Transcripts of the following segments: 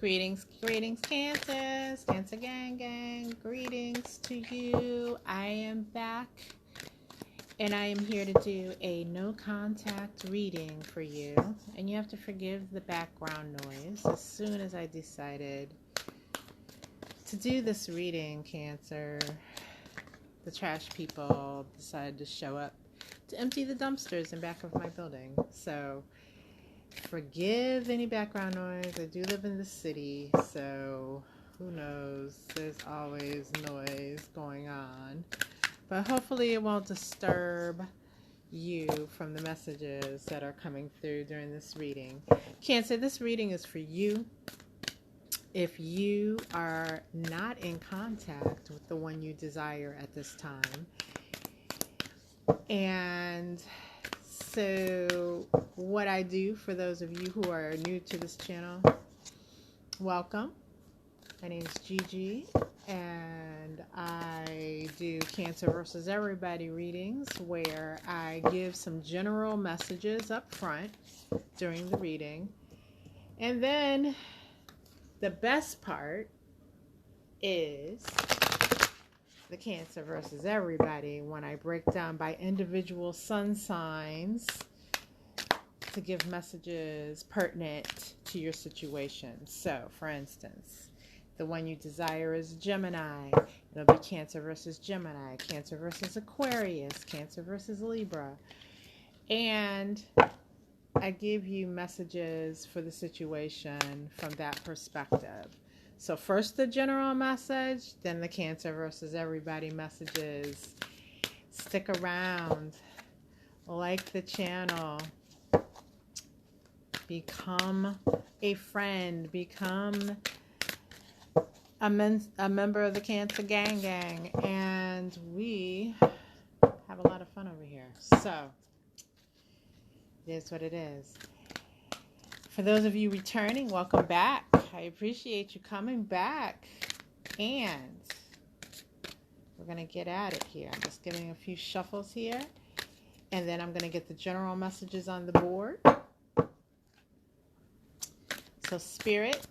Greetings, Cancers, Cancer gang, greetings to you. I am back, and I am here to do a no contact reading for you. And you have to forgive the background noise. As soon as I decided to do this reading, Cancer, the trash people decided to show up to empty the dumpsters in back of my building. So forgive any background noise. I do live in the city, so who knows? There's always noise going on. But hopefully it won't disturb you from the messages that are coming through during this reading. Cancer, this reading is for you. If you are not in contact with the one you desire at this time, and so what I do for those of you who are new to this channel, welcome. My name is Gigi, and I do Cancer versus Everybody readings where I give some general messages up front during the reading. And then the best part is the Cancer versus Everybody when I break down by individual sun signs to give messages pertinent to your situation. So, for instance, the one you desire is Gemini. It'll be Cancer versus Gemini, Cancer versus Aquarius, Cancer versus Libra. And I give you messages for the situation from that perspective. So first the general message, then the Cancer versus Everybody messages. Stick around, like the channel, become a friend, become a member of the Cancer gang, and we have a lot of fun over here. So it is what it is. For those of you returning, welcome back. I appreciate you coming back. And we're going to get at it here. I'm just giving a few shuffles here. And then I'm going to get the general messages on the board. So Spirit,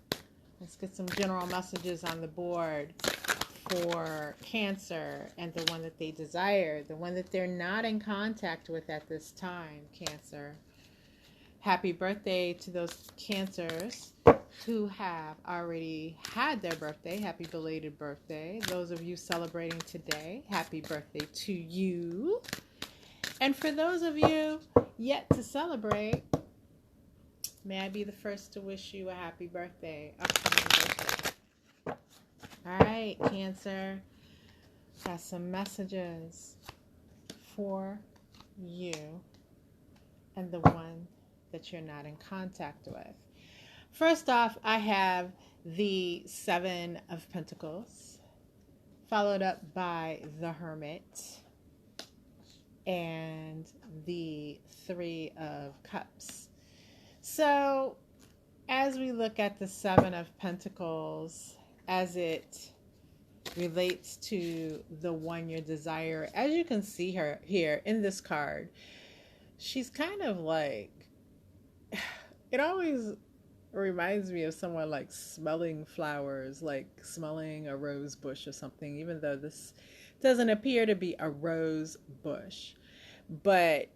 let's get some general messages on the board for Cancer and the one that they desire, the one that they're not in contact with at this time, Cancer. Happy birthday to those Cancers who have already had their birthday. Happy belated birthday. Those of you celebrating today, happy birthday to you. And for those of you yet to celebrate, may I be the first to wish you a happy birthday, upcoming birthday. All right, Cancer, got some messages for you and the one that you're not in contact with. First off, I have the Seven of Pentacles, followed up by the Hermit, and the Three of Cups. So, as we look at the Seven of Pentacles, as it relates to the one you desire, as you can see her here in this card, she's kind of like, it always reminds me of someone like smelling flowers, like smelling a rose bush or something, even though this doesn't appear to be a rose bush. But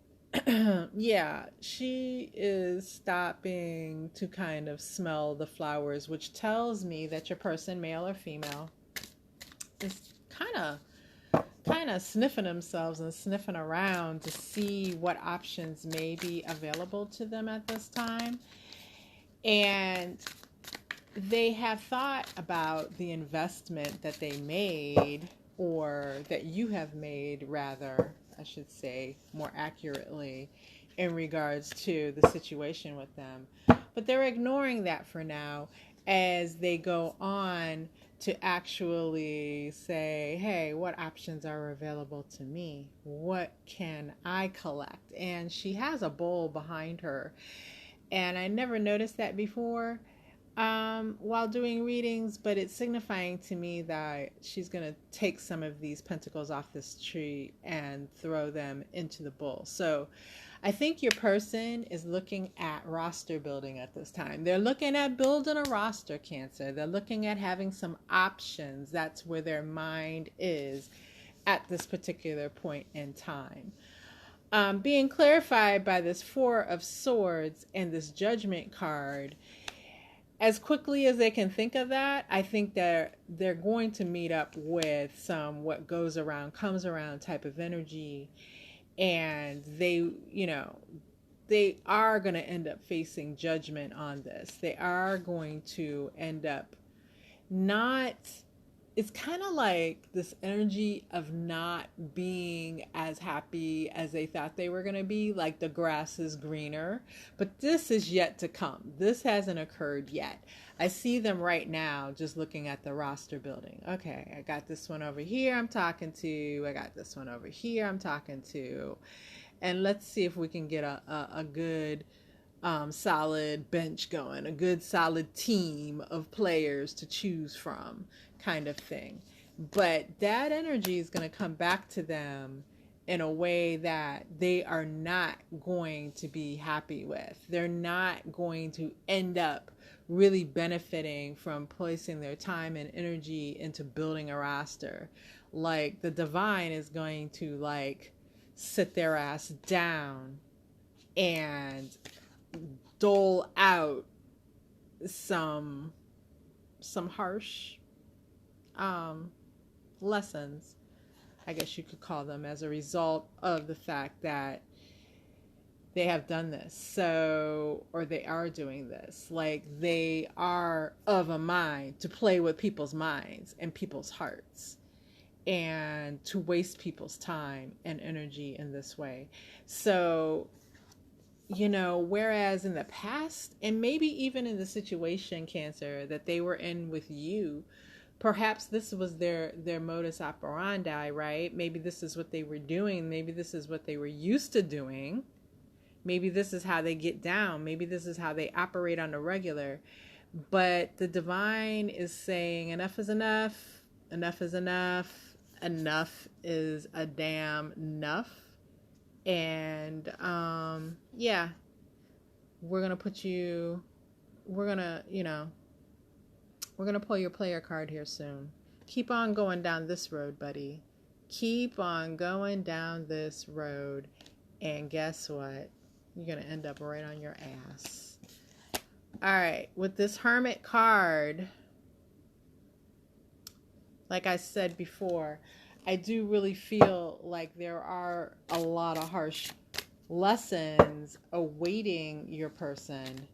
yeah, she is stopping to kind of smell the flowers, which tells me that your person, male or female, is kind of sniffing themselves and sniffing around to see what options may be available to them at this time. And they have thought about the investment that they made, or that you have made, rather, I should say more accurately, in regards to the situation with them. But they're ignoring that for now as they go on to actually say, hey, what options are available to me? What can I collect? And she has a bowl behind her. And I never noticed that before while doing readings, but it's signifying to me that she's going to take some of these pentacles off this tree and throw them into the bowl. So I think your person is looking at roster building at this time. They're looking at building a roster, Cancer. They're looking at having some options. That's where their mind is at this particular point in time. Being clarified by this Four of Swords and this Judgment card, as quickly as they can think of that, I think they're going to meet up with some what goes around comes around type of energy, and they are going to end up facing judgment on this. They are going to end up not, it's kind of like this energy of not being as happy as they thought they were going to be, like the grass is greener, but this is yet to come. This hasn't occurred yet. I see them right now just looking at the roster building. Okay, I got this one over here I'm talking to. I got this one over here I'm talking to. And let's see if we can get a good solid bench going, a good solid team of players to choose from, kind of thing. But that energy is going to come back to them in a way that they are not going to be happy with. They're not going to end up really benefiting from placing their time and energy into building a roster. Like the divine is going to like sit their ass down and dole out some harsh lessons, I guess you could call them, as a result of the fact that they have done this. So, or they are doing this. Like they are of a mind to play with people's minds and people's hearts, and to waste people's time and energy in this way. So, whereas in the past, and maybe even in the situation, Cancer, that they were in with you, perhaps this was their modus operandi, right? Maybe this is what they were doing. Maybe this is what they were used to doing. Maybe this is how they get down. Maybe this is how they operate on the regular. But the divine is saying enough is enough. Enough is enough. Enough is a damn enough. And yeah, we're going to put you, we're going to pull your player card here soon. Keep on going down this road, buddy. Keep on going down this road. And guess what? You're going to end up right on your ass. All right. With this Hermit card, like I said before, I do really feel like there are a lot of harsh lessons awaiting your person.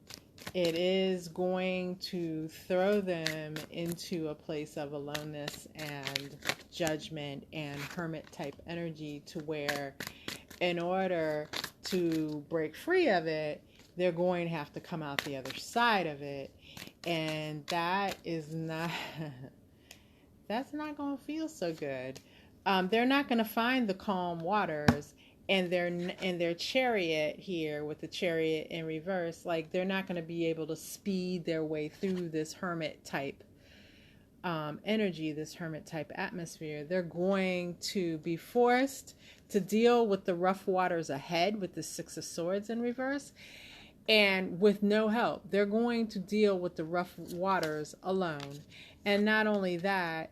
It is going to throw them into a place of aloneness and judgment and hermit type energy, to where in order to break free of it, they're going to have to come out the other side of it. And that is not, that's not going to feel so good. They're not going to find the calm waters, and their chariot here, with the chariot in reverse, like they're not going to be able to speed their way through this hermit type energy, this hermit type atmosphere. They're going to be forced to deal with the rough waters ahead with the Six of Swords in reverse, and with no help. They're going to deal with the rough waters alone. And not only that,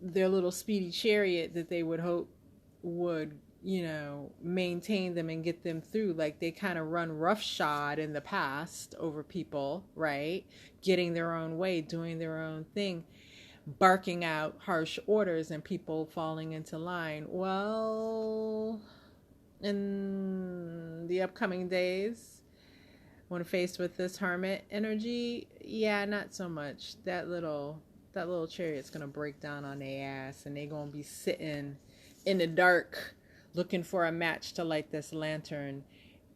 their little speedy chariot that they would hope would, maintain them and get them through. Like they kind of run roughshod in the past over people, right? Getting their own way, doing their own thing, barking out harsh orders, and people falling into line. Well, in the upcoming days, when faced with this hermit energy, yeah, not so much. That little chariot's gonna break down on their ass, and they're gonna be sitting in the dark looking for a match to light this lantern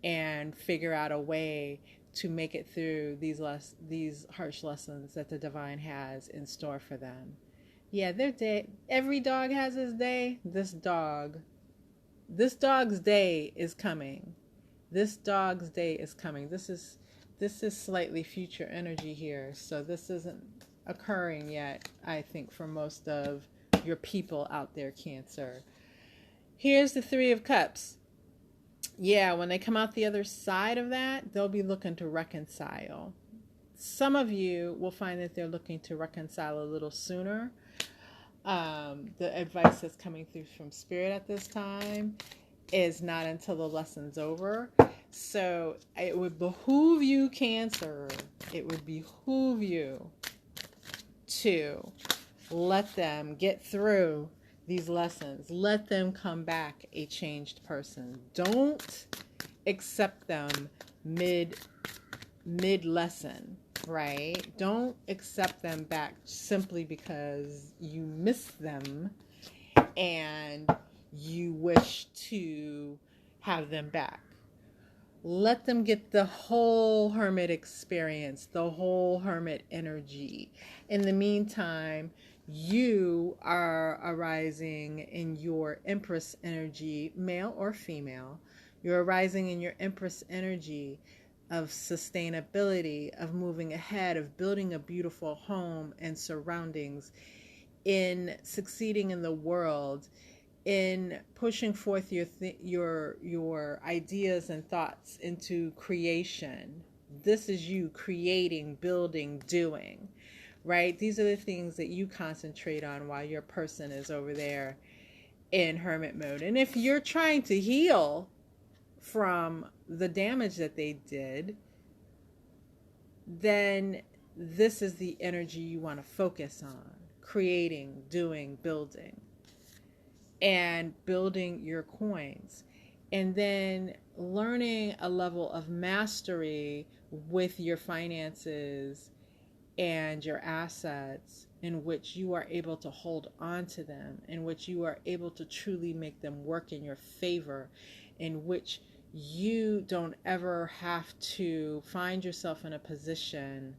and figure out a way to make it through these harsh lessons that the divine has in store for them. Yeah, their day, every dog has his day. This dog's day is coming. This dog's day is coming. This is slightly future energy here, so this isn't occurring yet, I think, for most of your people out there, Cancer. Here's the Three of Cups. Yeah, when they come out the other side of that, they'll be looking to reconcile. Some of you will find that they're looking to reconcile a little sooner. The advice that's coming through from Spirit at this time is not until the lesson's over. So it would behoove you, Cancer. It would behoove you to let them get through these lessons. Let them come back a changed person. Don't accept them mid lesson, right? Don't accept them back simply because you miss them and you wish to have them back. Let them get the whole hermit experience, the whole hermit energy. In the meantime, you are arising in your Empress energy, male or female. You're arising in your Empress energy of sustainability, of moving ahead, of building a beautiful home and surroundings, in succeeding in the world, in pushing forth your ideas and thoughts into creation. This is you creating, building, doing, right? These are the things that you concentrate on while your person is over there in hermit mode. And if you're trying to heal from the damage that they did, then this is the energy you want to focus on: creating, doing, building, and building your coins. And then learning a level of mastery with your finances and your assets, in which you are able to hold on to them, in which you are able to truly make them work in your favor, in which you don't ever have to find yourself in a position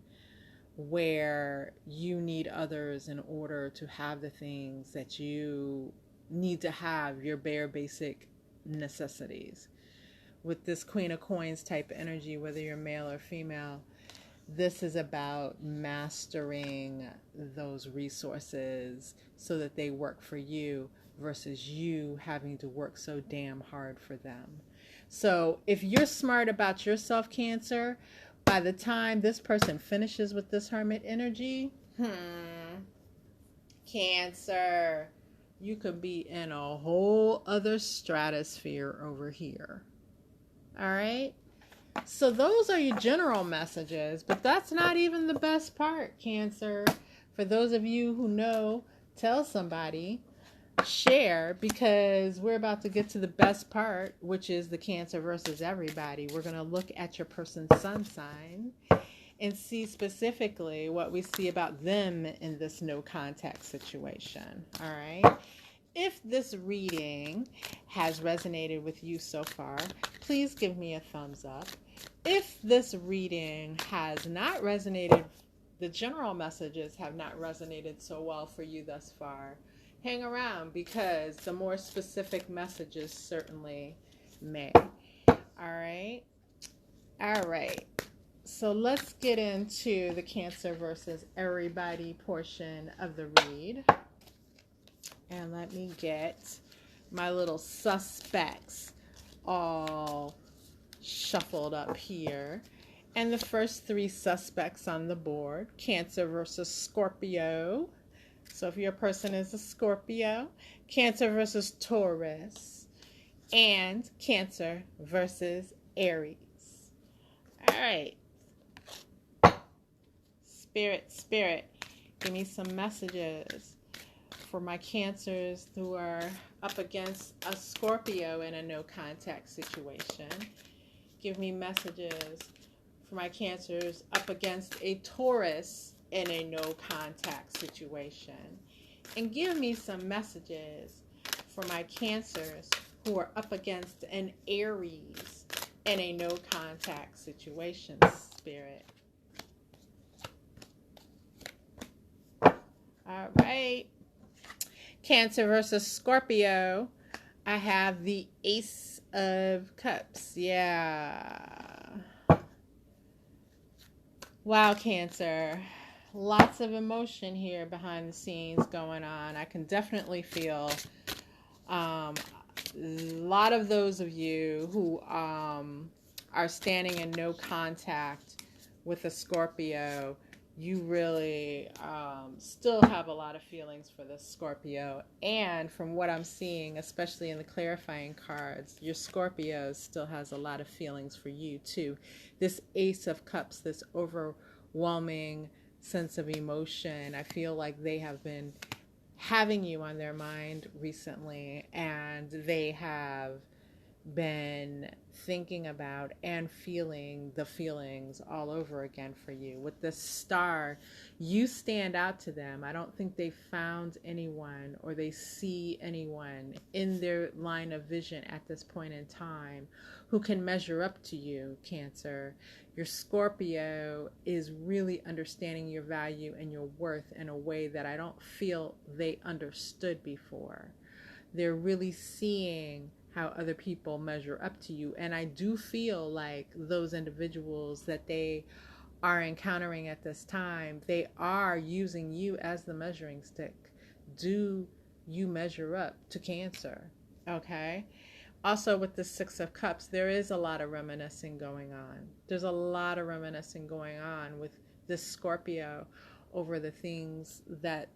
where you need others in order to have the things that you need to have, your bare basic necessities. With this Queen of Coins type energy, whether you're male or female, this is about mastering those resources so that they work for you versus you having to work so damn hard for them. So if you're smart about yourself, Cancer, by the time this person finishes with this hermit energy, Cancer, you could be in a whole other stratosphere over here. All right? So those are your general messages, but that's not even the best part, Cancer. For those of you who know, tell somebody, share, because we're about to get to the best part, which is the Cancer versus everybody. We're going to look at your person's sun sign and see specifically what we see about them in this no contact situation. All right? If this reading has resonated with you so far, please give me a thumbs up. If this reading has not resonated, the general messages have not resonated so well for you thus far, hang around, because the more specific messages certainly may. All right. So let's get into the Cancer versus everybody portion of the read. And let me get my little suspects all shuffled up here. And the first three suspects on the board: Cancer versus Scorpio. So if your person is a Scorpio, Cancer versus Taurus, and Cancer versus Aries. All right. Spirit, give me some messages for my Cancers who are up against a Scorpio in a no contact situation. Give me messages for my Cancers up against a Taurus in a no contact situation. And give me some messages for my Cancers who are up against an Aries in a no contact situation, Spirit. All right. Cancer versus Scorpio. I have the Ace of Cups. Yeah. Wow, Cancer. Lots of emotion here behind the scenes going on. I can definitely feel a lot of those of you who are standing in no contact with a Scorpio, you really still have a lot of feelings for this Scorpio. And from what I'm seeing, especially in the clarifying cards, your Scorpio still has a lot of feelings for you too. This Ace of Cups, this overwhelming sense of emotion, I feel like they have been having you on their mind recently, and they have been thinking about and feeling the feelings all over again for you. With the Star, you stand out to them. I don't think they found anyone or they see anyone in their line of vision at this point in time who can measure up to you, Cancer. Your Scorpio is really understanding your value and your worth in a way that I don't feel they understood before. They're really seeing how other people measure up to you. And I do feel like those individuals that they are encountering at this time, they are using you as the measuring stick. Do you measure up to Cancer? Okay. Also, with the Six of Cups, there is a lot of reminiscing going on. There's a lot of reminiscing going on with this Scorpio over the things that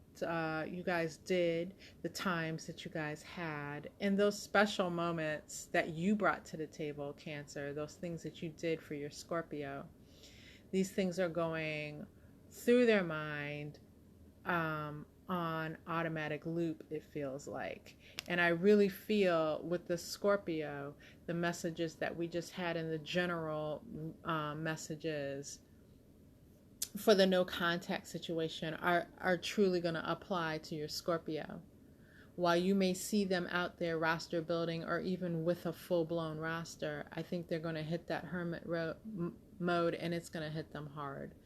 you guys did, the times that you guys had, and those special moments that you brought to the table, Cancer, those things that you did for your Scorpio. These things are going through their mind on automatic loop, it feels like. And I really feel with the Scorpio, the messages that we just had in the general messages for the no contact situation are truly going to apply to your Scorpio. While you may see them out there roster building or even with a full-blown roster, I think they're going to hit that hermit mode, and it's going to hit them hard.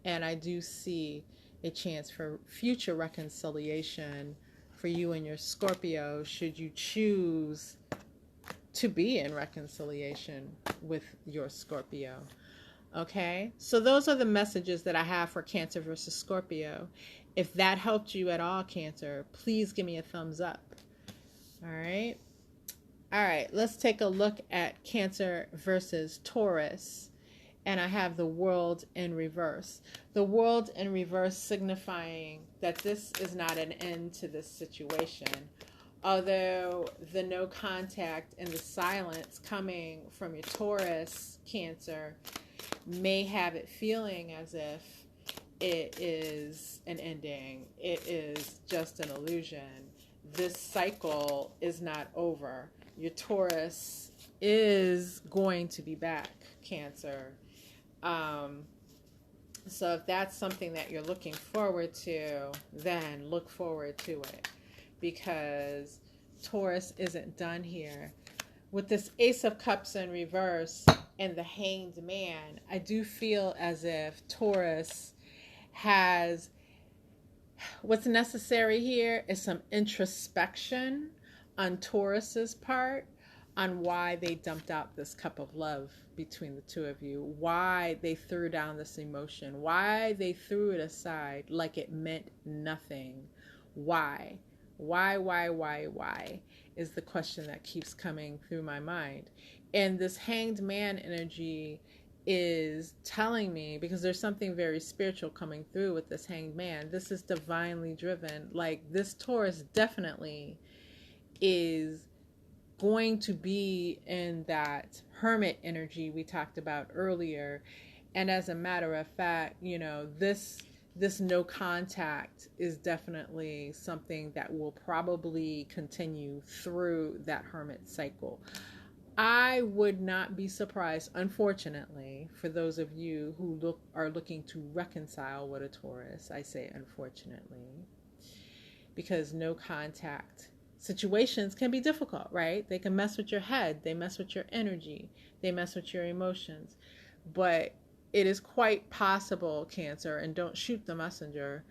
And I do see a chance for future reconciliation for you and your Scorpio should you choose to be in reconciliation with your Scorpio. Okay, so those are the messages that I have for Cancer versus Scorpio. If that helped you at all, Cancer, please give me a thumbs up. All right. All right, let's take a look at Cancer versus Taurus. And I have the World in reverse. The World in reverse signifying that this is not an end to this situation. Although the no contact and the silence coming from your Taurus, Cancer, may have it feeling as if it is an ending. It is just an illusion. This cycle is not over. Your Taurus is going to be back, Cancer. So if that's something that you're looking forward to, then look forward to it, because Taurus isn't done here. With this Ace of Cups in reverse and the Hanged Man, I do feel as if Taurus has, what's necessary here is some introspection on Taurus's part on why they dumped out this cup of love between the two of you, why they threw down this emotion, why they threw it aside like it meant nothing. Why is the question that keeps coming through my mind. And this Hanged Man energy is telling me, because there's something very spiritual coming through with this Hanged Man. This is divinely driven. Like, this Taurus definitely is going to be in that hermit energy we talked about earlier. And as a matter of fact, you know, this no contact is definitely something that will probably continue through that hermit cycle. I would not be surprised, unfortunately, for those of you who are looking to reconcile with a Taurus. I say unfortunately, because no contact situations can be difficult, right? They can mess with your head, they mess with your energy, they mess with your emotions. But it is quite possible, Cancer, and don't shoot the messenger,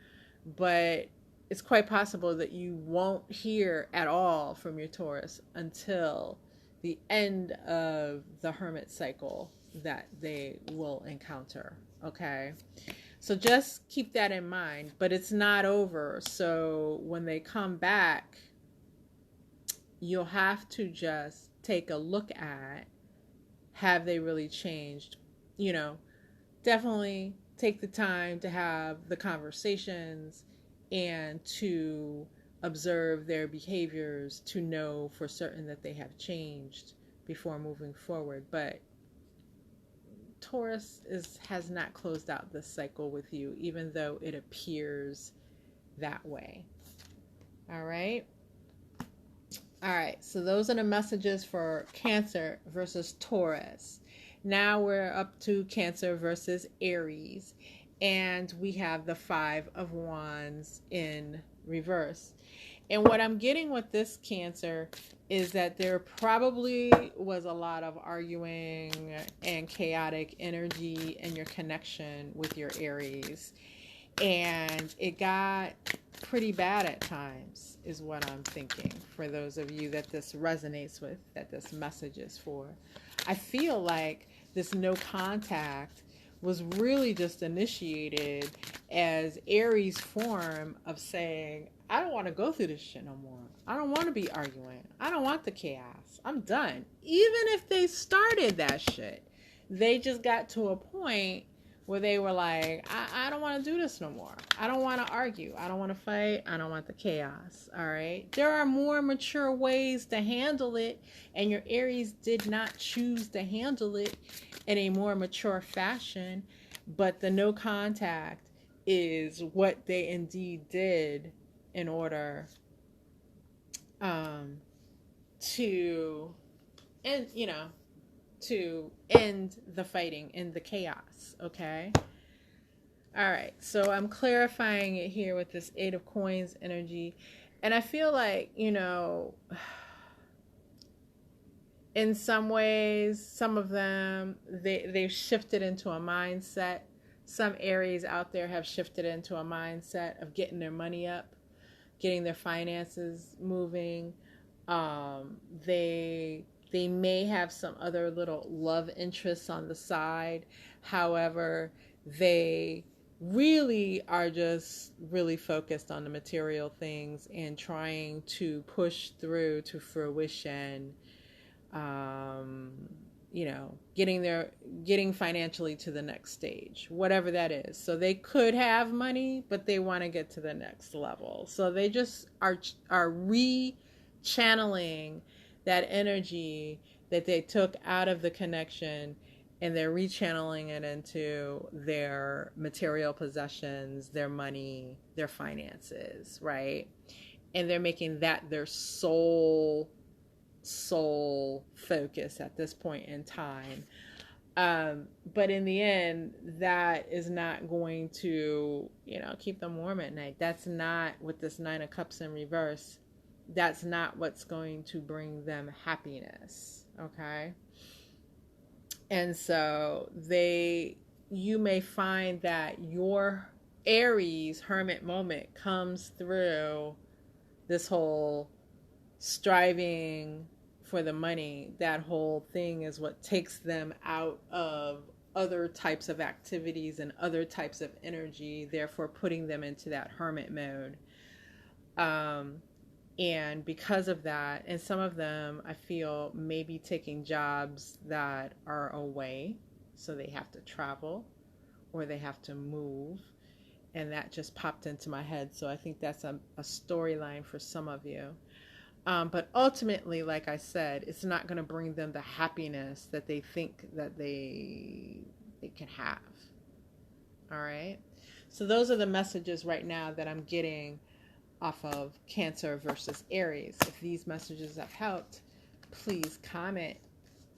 but it's quite possible that you won't hear at all from your Taurus until the end of the hermit cycle that they will encounter. Okay, so just keep that in mind. But it's not over, so when they come back, you'll have to just take a look at, have they really changed? You know, definitely take the time to have the conversations and to observe their behaviors to know for certain that they have changed before moving forward. But Taurus has not closed out this cycle with you, even though it appears that way. All right. All right. So those are the messages for Cancer versus Taurus. Now we're up to Cancer versus Aries. And we have the Five of Wands in reverse. And what I'm getting with this Cancer is that there probably was a lot of arguing and chaotic energy in your connection with your Aries. And it got pretty bad at times, is what I'm thinking, for those of you that this resonates with, that this message is for. I feel like this no contact was really just initiated as Aries' form of saying, I don't want to go through this shit no more. I don't want to be arguing. I don't want the chaos. I'm done. Even if they started that shit, they just got to a point where they were like, I don't want to do this no more. I don't want to argue. I don't want to fight. I don't want the chaos. All right. There are more mature ways to handle it, and your Aries did not choose to handle it in a more mature fashion, but the no contact is what they indeed did in order to end, to end the fighting and the chaos. Okay. All right. So I'm clarifying it here with this Eight of Coins energy. And I feel like, in some ways, some of them, they've shifted into a mindset. Some Aries out there have shifted into a mindset of getting their money up, getting their finances moving. They may have some other little love interests on the side. However, they really are just really focused on the material things and trying to push through to fruition, getting financially to the next stage, whatever that is. So they could have money, but they want to get to the next level. So they just are channeling that energy that they took out of the connection, and they're rechanneling it into their material possessions, their money, their finances, right? And they're making that their soul focus at this point in time. But in the end, that is not going to, keep them warm at night. That's not, with this Nine of Cups in reverse, that's not what's going to bring them happiness. Okay. And so you may find that your Aries hermit moment comes through this whole striving for the money. That whole thing is what takes them out of other types of activities and other types of energy, therefore putting them into that hermit mode. And because of that, and some of them, I feel, maybe taking jobs that are away, so they have to travel or they have to move. And that just popped into my head. So I think that's a storyline for some of you. But ultimately, like I said, it's not going to bring them the happiness that they think that they can have. All right. So those are the messages right now that I'm getting off of Cancer versus Aries. If these messages have helped, please comment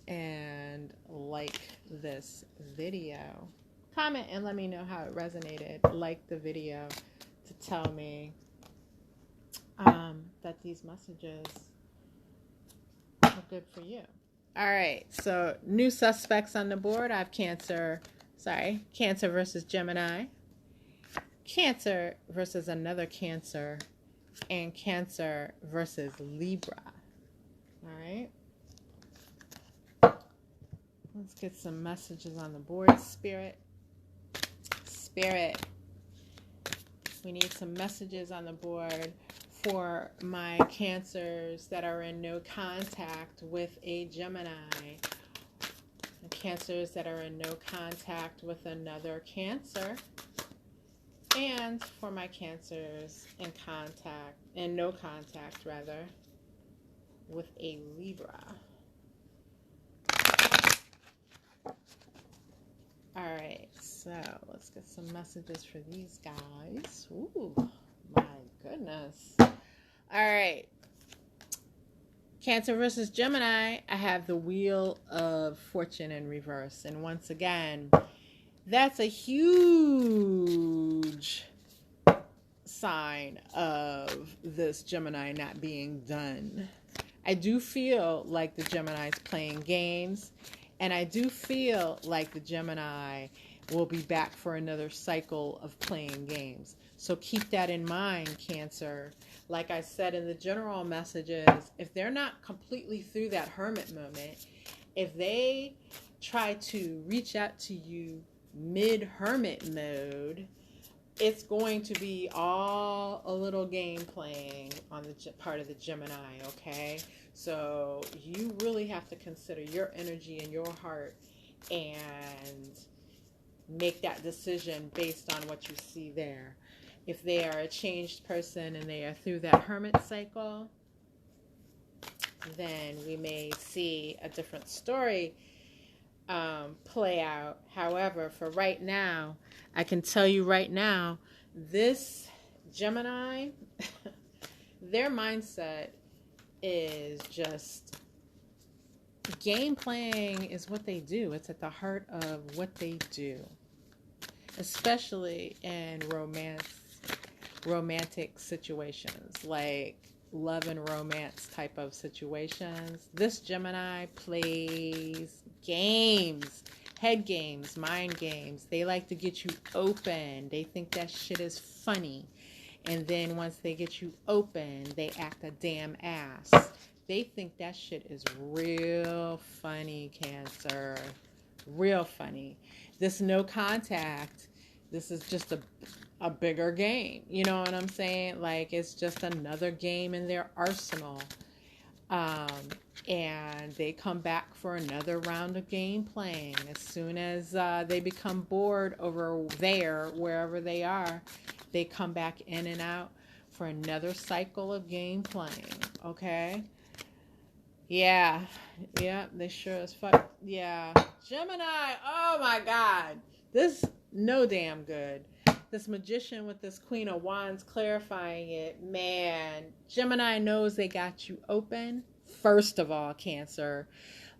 and like this video. Comment and let me know how it resonated. Like the video to tell me that these messages are good for you. All right, so new suspects on the board. I have Cancer versus Gemini, Cancer versus another Cancer, and Cancer versus Libra. All right. Let's get some messages on the board, Spirit. We need some messages on the board for my Cancers that are in no contact with a Gemini, Cancers that are in no contact with another Cancer, and for my Cancers in no contact with a Libra. All right, so let's get some messages for these guys. Ooh, my goodness. All right. Cancer versus Gemini, I have the Wheel of Fortune in reverse. And once again, that's a huge sign of this Gemini not being done. I do feel like the Gemini is playing games, and I do feel like the Gemini will be back for another cycle of playing games. So keep that in mind, Cancer. Like I said in the general messages, if they're not completely through that hermit moment, if they try to reach out to you mid-hermit mode, it's going to be all a little game playing on the part of the Gemini, okay? So you really have to consider your energy and your heart and make that decision based on what you see there. If they are a changed person and they are through that hermit cycle, then we may see a different story play out. However, for right now, I can tell you right now, this Gemini, their mindset is just game playing is what they do. It's at the heart of what they do, especially in romantic situations, like love and romance type of situations. This Gemini plays games, head games, mind games. They like to get you open. They think that shit is funny. And then once they get you open, they act a damn ass. They think that shit is real funny, Cancer. Real funny. This no contact, this is just a bigger game. You know what I'm saying? Like, it's just another game in their arsenal. And they come back for another round of game playing. As soon as they become bored over there, wherever they are, they come back in and out for another cycle of game playing. Okay? Yeah, they sure as fuck. Yeah, Gemini, oh my God. This, no damn good. This Magician with this Queen of Wands clarifying it. Man, Gemini knows they got you open. First of all, Cancer,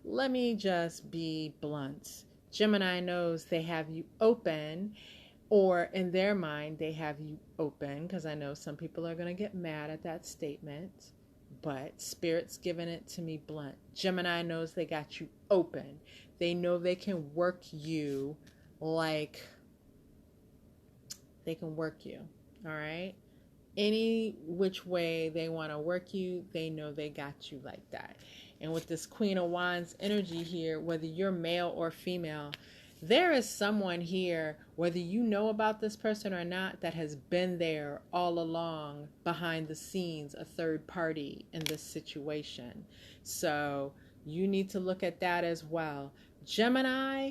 let me just be blunt. Gemini knows they have you open, or in their mind, they have you open, because I know some people are going to get mad at that statement. But Spirit's giving it to me blunt. Gemini knows they got you open. They know they can work you like they can work you. All right? Any which way they want to work you, they know they got you like that. And with this Queen of Wands energy here, whether you're male or female, there is someone here, whether you know about this person or not, that has been there all along behind the scenes, a third party in this situation. So you need to look at that as well. Gemini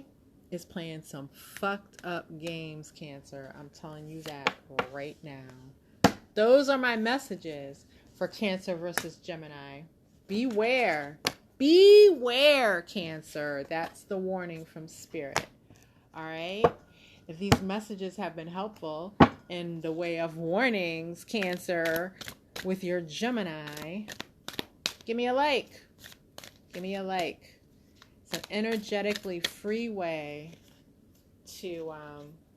is playing some fucked up games, Cancer. I'm telling you that right now. Those are my messages for Cancer versus Gemini. Beware. Beware, Cancer. That's the warning from Spirit. All right? If these messages have been helpful in the way of warnings, Cancer, with your Gemini, give me a like. Give me a like. It's an energetically free way to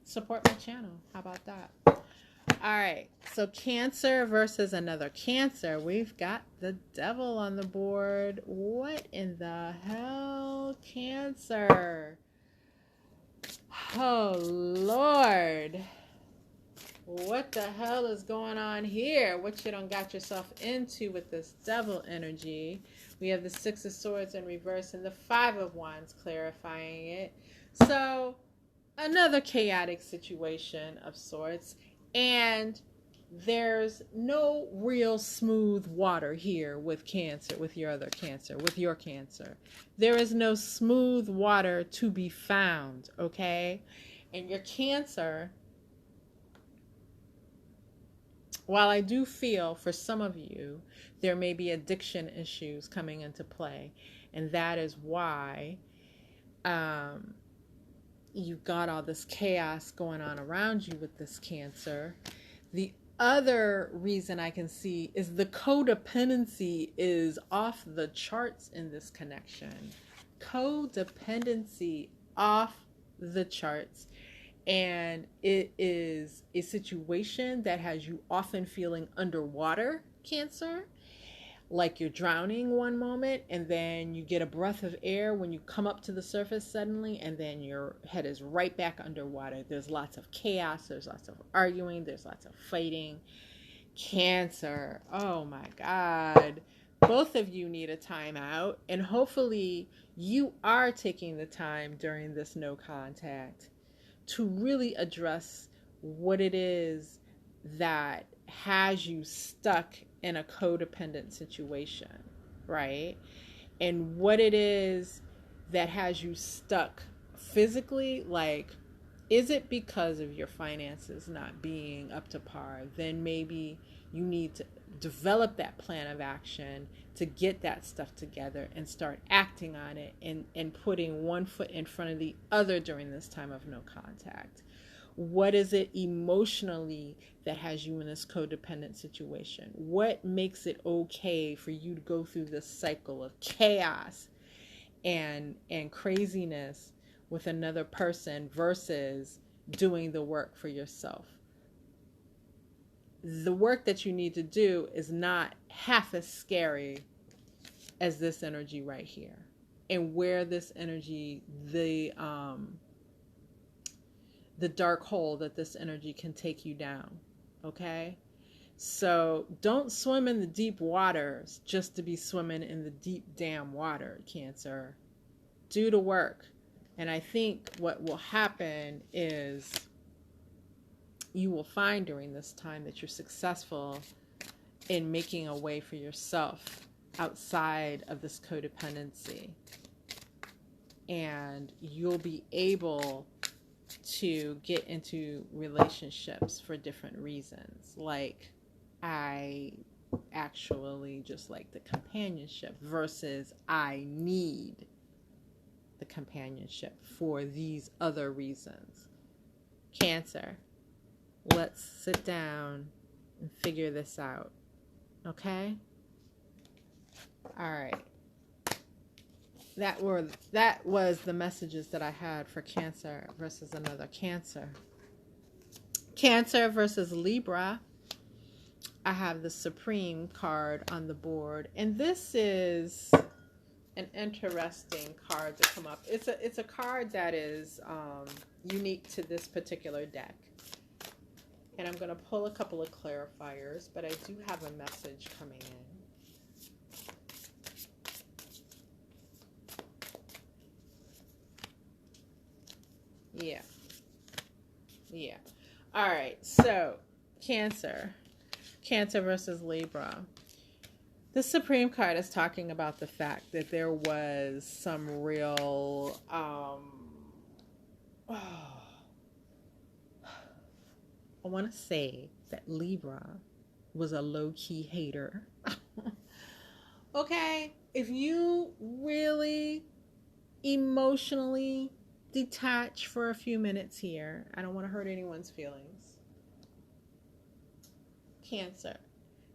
support my channel. How about that? All right. So Cancer versus another Cancer. We've got the Devil on the board. What in the hell, Cancer? Oh, Lord. What the hell is going on here? What you done got yourself into with this Devil energy? We have the Six of Swords in reverse and the Five of Wands clarifying it. So, another chaotic situation of sorts. And there's no real smooth water here with Cancer, with your other Cancer, with your Cancer. There is no smooth water to be found, okay? And your Cancer, while I do feel for some of you, there may be addiction issues coming into play, and that is why you've got all this chaos going on around you with this Cancer. The other reason I can see is the codependency is off the charts in this connection. Codependency off the charts. And it is a situation that has you often feeling underwater, Cancer. Like you're drowning one moment and then you get a breath of air when you come up to the surface suddenly, and then your head is right back underwater. There's lots of chaos, there's lots of arguing, there's lots of fighting. Cancer, oh my God. Both of you need a timeout, and hopefully you are taking the time during this no contact to really address what it is that has you stuck in a codependent situation, right? And what it is that has you stuck physically, like, is it because of your finances not being up to par? Then maybe you need to develop that plan of action to get that stuff together and start acting on it, and putting one foot in front of the other during this time of no contact. What is it emotionally that has you in this codependent situation? What makes it okay for you to go through this cycle of chaos and craziness with another person versus doing the work for yourself? The work that you need to do is not half as scary as this energy right here. And where this energy, the dark hole that this energy can take you down, okay? So don't swim in the deep waters just to be swimming in the deep damn water, Cancer. Do the work. And I think what will happen is you will find during this time that you're successful in making a way for yourself outside of this codependency. And you'll be able to get into relationships for different reasons. Like, I actually just like the companionship versus I need the companionship for these other reasons. Cancer, let's sit down and figure this out. Okay? All right. That was the messages that I had for Cancer versus another Cancer. Cancer versus Libra. I have the Supreme card on the board, and this is an interesting card to come up. It's a card that is unique to this particular deck. And I'm going to pull a couple of clarifiers, but I do have a message coming in. Yeah. All right. So, Cancer versus Libra. The Supreme card is talking about the fact that there was some real, I want to say that Libra was a low-key hater. Okay? If you really emotionally detach for a few minutes here, I don't want to hurt anyone's feelings. Cancer,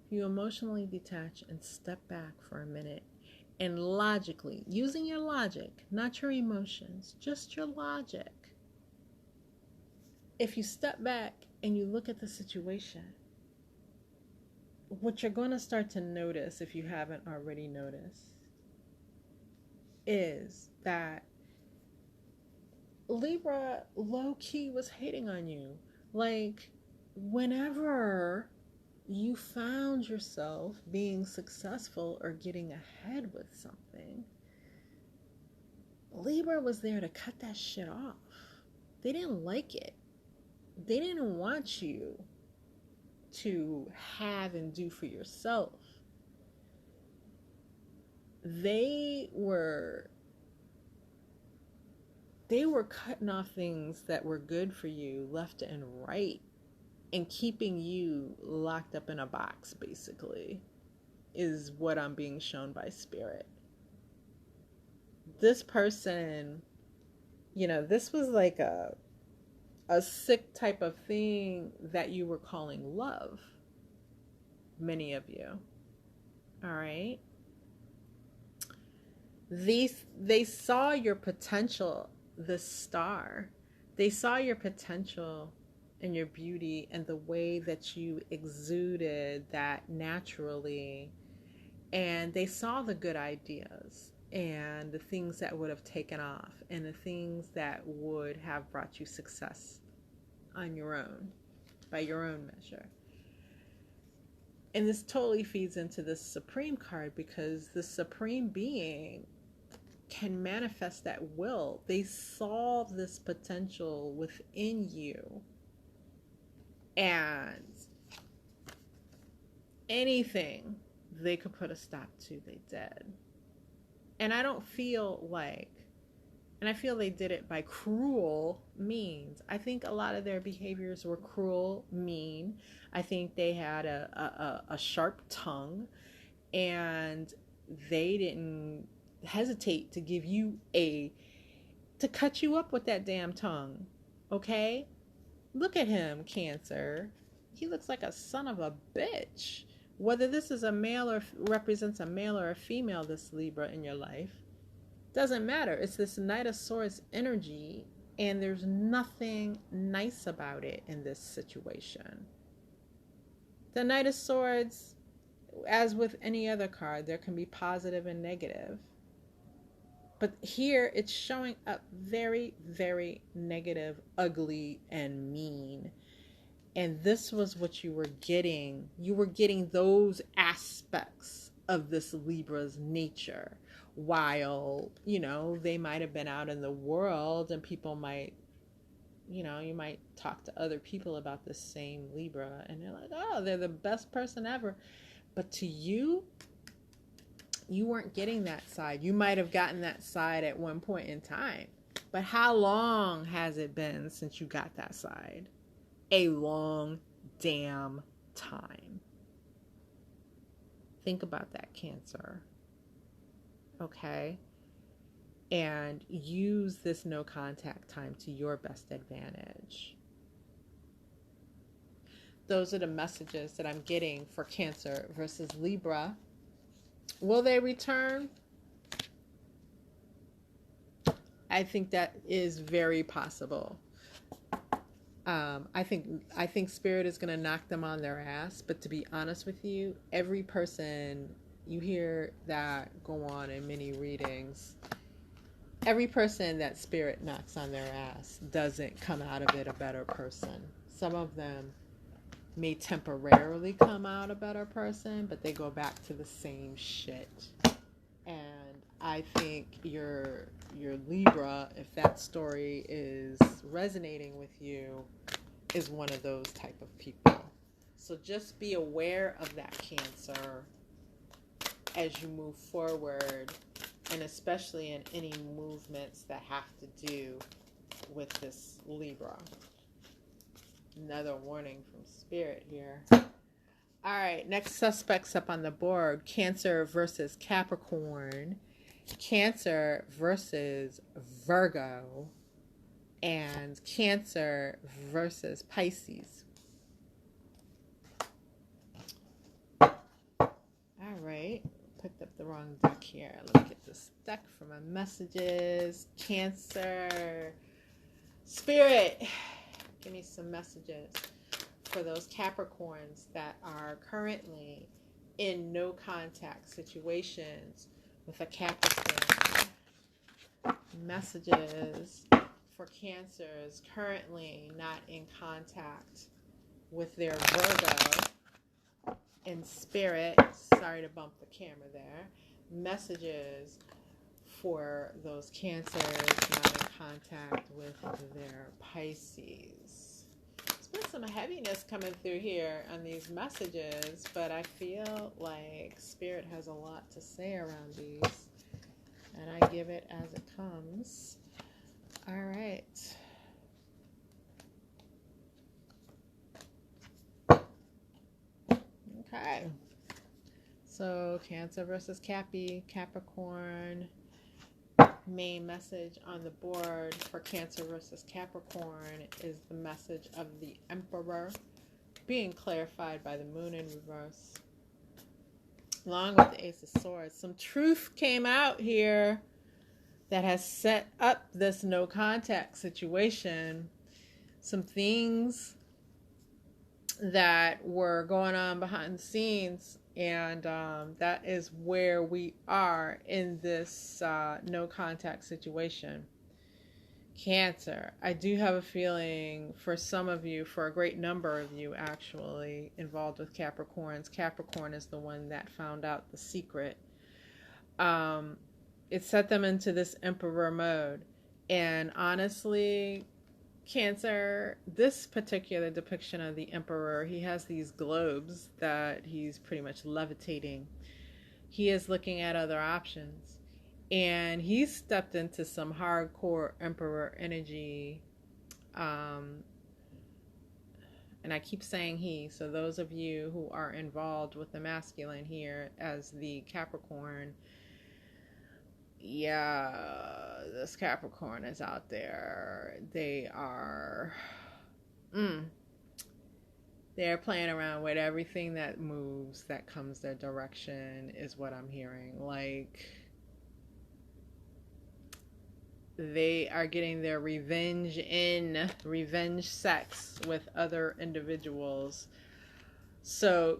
if you emotionally detach and step back for a minute and logically, using your logic, not your emotions, just your logic. If you step back and you look at the situation, what you're going to start to notice, if you haven't already noticed, is that Libra low-key was hating on you. Like, whenever you found yourself being successful or getting ahead with something, Libra was there to cut that shit off. They didn't like it. They didn't want you to have and do for yourself. They were cutting off things that were good for you left and right and keeping you locked up in a box, basically, is what I'm being shown by Spirit. This person, this was like a sick type of thing that you were calling love. Many of you. All right. They saw your potential, the star. They saw your potential and your beauty and the way that you exuded that naturally. And they saw the good ideas and the things that would have taken off and the things that would have brought you success on your own, by your own measure. And this totally feeds into this Supreme card, because the Supreme Being can manifest that will. They saw this potential within you, and anything they could put a stop to, they did. And I feel they did it by cruel means. I think a lot of their behaviors were cruel, mean. I think they had a sharp tongue, and they didn't hesitate to give you to cut you up with that damn tongue. Okay? Look at him, Cancer. He looks like a son of a bitch. Whether this is a male or represents a male or a female, this Libra in your life, doesn't matter. It's this Knight of Swords energy, and there's nothing nice about it in this situation. The Knight of Swords, as with any other card, there can be positive and negative. But here it's showing up very, very negative, ugly, and mean. And this was what you were getting. You were getting those aspects of this Libra's nature. While, they might have been out in the world and people might, you might talk to other people about the same Libra and they're like, oh, they're the best person ever. But to you, you weren't getting that side. You might have gotten that side at one point in time. But how long has it been since you got that side? A long damn time. Think about that, Cancer. Okay? And use this no contact time to your best advantage. Those are the messages that I'm getting for Cancer versus Libra. Will they return? I think that is very possible. I think Spirit is going to knock them on their ass. But to be honest with you, every person, you hear that go on in many readings, every person that Spirit knocks on their ass doesn't come out of it a better person. Some of them may temporarily come out a better person, but they go back to the same shit. And I think your Libra, if that story is resonating with you, is one of those type of people. So just be aware of that, Cancer, as you move forward, and especially in any movements that have to do with this Libra. Another warning from Spirit here. All right, next suspects up on the board. Cancer versus Capricorn. Cancer versus Virgo. And Cancer versus Pisces. All right, picked up the wrong deck here. Let me get this deck for my messages. Cancer. Spirit, give me some messages for those Capricorns that are currently in no contact situations with a Capricorn. Messages for Cancers currently not in contact with their Virgo. And Spirit, sorry to bump the camera there. Messages for those Cancers not in contact with their Pisces. Spirit's some heaviness coming through here on these messages, but I feel like Spirit has a lot to say around these, and I give it as it comes. All right. Okay. So Cancer versus Capricorn. Main message on the board for Cancer versus Capricorn is the message of the Emperor being clarified by the Moon in reverse, along with the Ace of Swords. Some truth came out here that has set up this no contact situation. Some things that were going on behind the scenes, and that is where we are in this no contact situation. Cancer, I do have a feeling for some of you, for a great number of you actually involved with Capricorns, Capricorn is the one that found out the secret. It set them into this Emperor mode, and honestly, Cancer, this particular depiction of the Emperor, he has these globes that he's pretty much levitating. He is looking at other options, and he's stepped into some hardcore Emperor energy. And I keep saying he, so those of you who are involved with the masculine here as the Capricorn, yeah, this Capricorn is out there. They are they're playing around with everything that moves, that comes their direction, is what I'm hearing. Like, they are getting their revenge sex with other individuals. So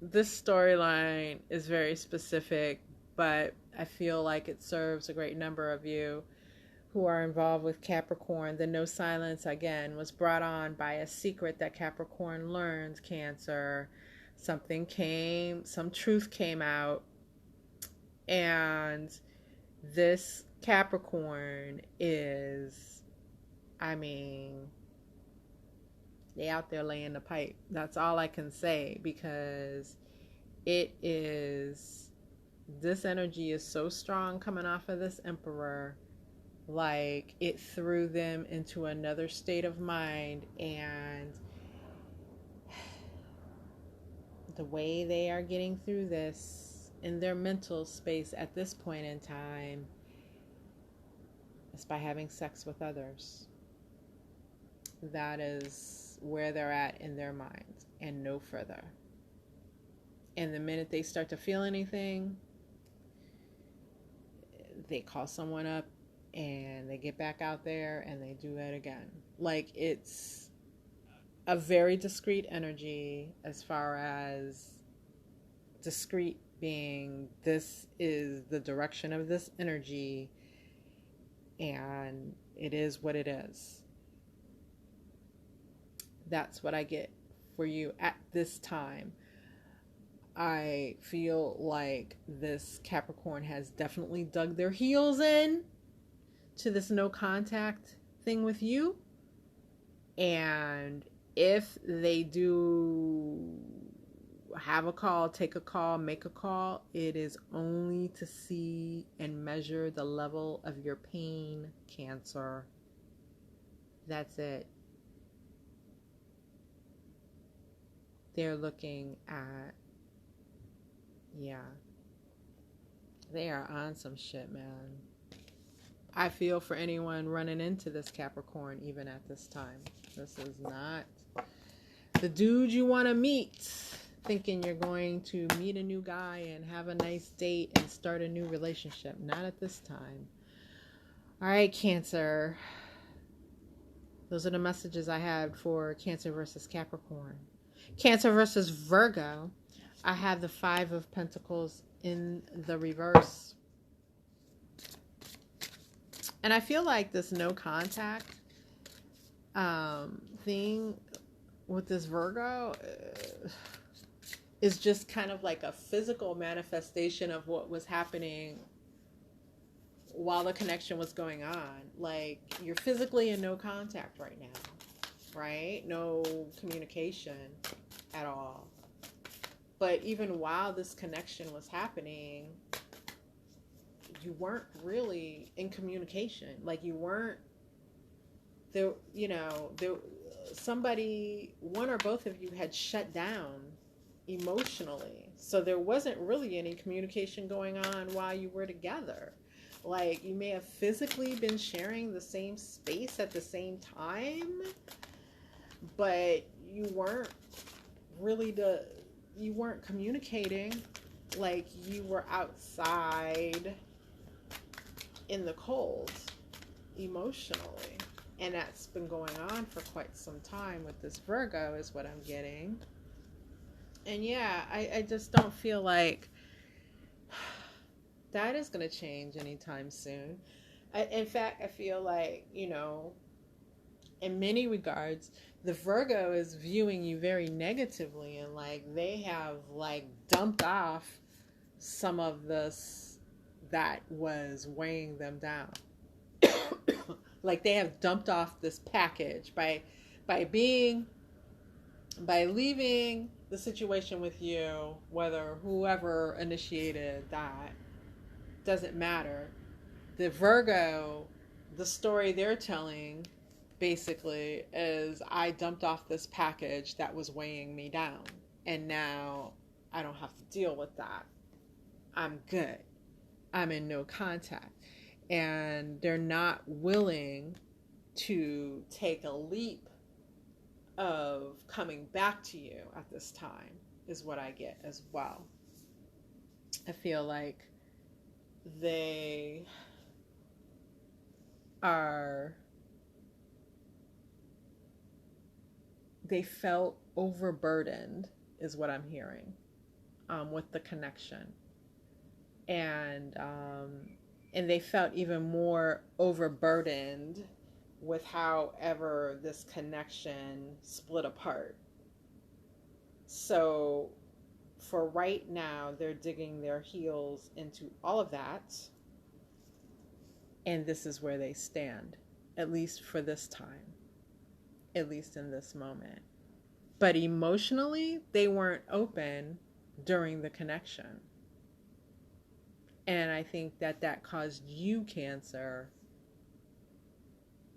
this storyline is very specific, but I feel like it serves a great number of you who are involved with Capricorn. The no silence, again, was brought on by a secret that Capricorn learned, Cancer. Some truth came out, and this Capricorn is, they out there laying the pipe. That's all I can say, because this energy is so strong coming off of this Emperor. Like, it threw them into another state of mind, and the way they are getting through this in their mental space at this point in time is by having sex with others. That is where they're at in their minds, and no further. And the minute they start to feel anything, they call someone up and they get back out there and they do it again. Like, it's a very discreet energy, as far as discreet being, this is the direction of this energy, and it is what it is. That's what I get for you at this time. I feel like this Capricorn has definitely dug their heels in to this no contact thing with you. And if they do have a call, take a call, make a call, it is only to see and measure the level of your pain, Cancer. That's it. They're looking at, they are on some shit, man. I feel for anyone running into this Capricorn even at this time. This is not the dude you want to meet, thinking you're going to meet a new guy and have a nice date and start a new relationship. Not at this time. All right, Cancer. Those are the messages I had for Cancer versus Capricorn. Cancer versus Virgo. I have the 5 of Pentacles in the reverse. And I feel like this no contact thing with this Virgo is just kind of like a physical manifestation of what was happening while the connection was going on. Like, you're physically in no contact right now. right? No communication at all. But even while this connection was happening, you weren't really in communication. Like you weren't there, there somebody, one or both of you had shut down emotionally. So there wasn't really any communication going on while you were together. Like you may have physically been sharing the same space at the same time, but you weren't communicating. Like you were outside in the cold emotionally. And that's been going on for quite some time with this Virgo, is what I'm getting. And yeah, I just don't feel like that is going to change anytime soon. In fact, I feel like, in many regards, the Virgo is viewing you very negatively, and like they have like dumped off some of this that was weighing them down. Like they have dumped off this package by leaving the situation with you, whether whoever initiated that, doesn't matter. The Virgo, the story they're telling basically is, I dumped off this package that was weighing me down, and now I don't have to deal with that. I'm good. I'm in no contact. And they're not willing to take a leap of coming back to you at this time, is what I get as well. I feel like they felt overburdened, is what I'm hearing, with the connection. And they felt even more overburdened with however this connection split apart. So for right now, they're digging their heels into all of that. And this is where they stand, at least for this time, at least in this moment. But emotionally, they weren't open during the connection. And I think that caused you, Cancer,